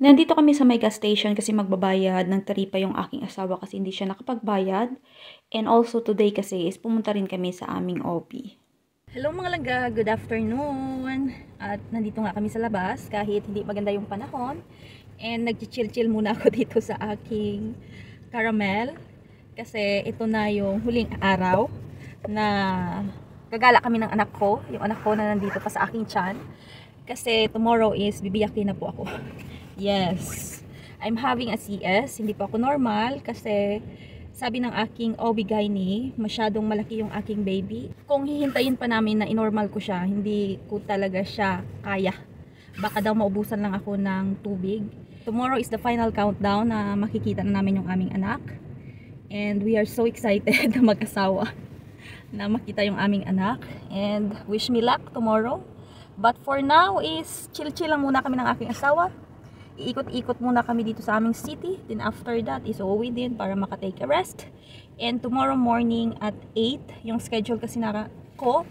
Nandito kami sa may gas station kasi magbabayad ng taripa yung aking asawa kasi hindi siya nakapagbayad. And also today kasi is pumunta rin kami sa aming OP. Hello mga langga, good afternoon. At nandito nga kami sa labas kahit hindi maganda yung panahon. And nag-chill-chill muna ako dito sa aking caramel. Kasi ito na yung huling araw na gagala kami ng anak ko. Yung anak ko na nandito pa sa aking tiyan. Kasi tomorrow is bibiyakin na po ako. Yes, I'm having a CS. Hindi po ako normal kasi sabi ng aking OB-GYN, masyadong malaki yung aking baby. Kung hihintayin pa namin na inormal ko siya, hindi ko talaga siya kaya. Baka daw maubusan lang ako ng tubig. Tomorrow is the final countdown na makikita na namin yung aming anak. And we are so excited na mag-asawa na makita yung aming anak. And wish me luck tomorrow. But for now is chill-chill lang muna kami ng aking asawa. Iikot-ikot muna kami dito sa aming city. Then after that is uuwi din para makatake a rest. And tomorrow morning at 8, yung schedule kasi na ko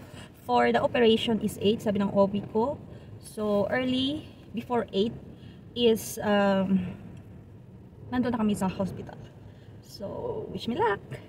for the operation is 8, sabi ng OB ko. So early, before 8 is nandun na kami sa hospital. So wish me luck!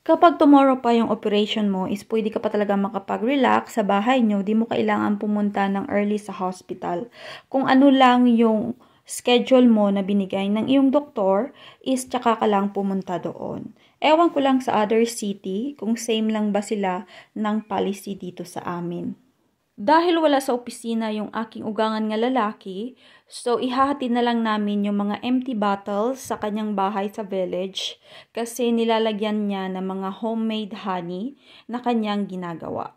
Kapag tomorrow pa yung operation mo, is pwede ka pa talaga makapag-relax sa bahay nyo. Di mo kailangan pumunta ng early sa hospital. Kung ano lang yung schedule mo na binigay ng iyong doktor, is tsaka ka lang pumunta doon. Ewan ko lang sa other city, kung same lang ba sila ng policy dito sa amin. Dahil wala sa opisina yung aking ugangan nga lalaki, so ihahatid na lang namin yung mga empty bottles sa kanyang bahay sa village kasi nilalagyan niya ng mga homemade honey na kanyang ginagawa.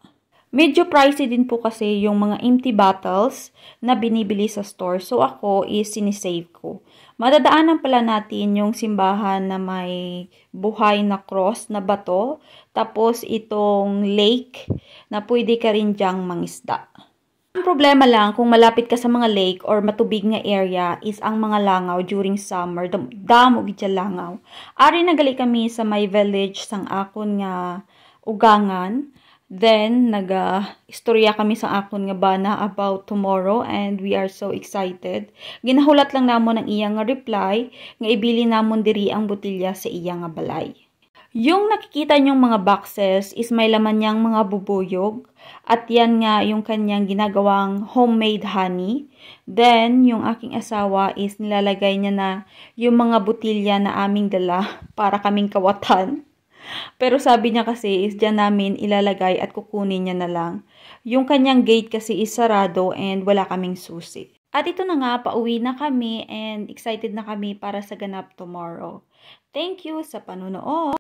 Medyo pricey din po kasi yung mga empty bottles na binibili sa store, so ako is sinisave ko. Madadaanan pala natin yung simbahan na may buhay na cross na bato, tapos itong lake na pwede ka rin dyang mangisda. Ang problema lang kung malapit ka sa mga lake or matubig nga area is ang mga langaw during summer, damo gid langaw. Ari nagali kami sa may village sang akon nga ugangan. Then, istorya kami sa akon nga bana about tomorrow and we are so excited. Ginahulat lang namon ang iyang nga reply nga ibili namon diri ang botilya sa iyang nga balay. Yung nakikita nyong mga boxes is may laman niyang mga bubuyog at yan nga yung kanyang ginagawang homemade honey. Then, yung aking asawa is nilalagay niya na yung mga botilya na aming dala para kaming kawatan. Pero sabi niya kasi is dyan namin ilalagay at kukunin niya na lang. Yung kanyang gate kasi is sarado and wala kaming susi. At ito na nga, pauwi na kami and excited na kami para sa ganap tomorrow. Thank you sa panonood!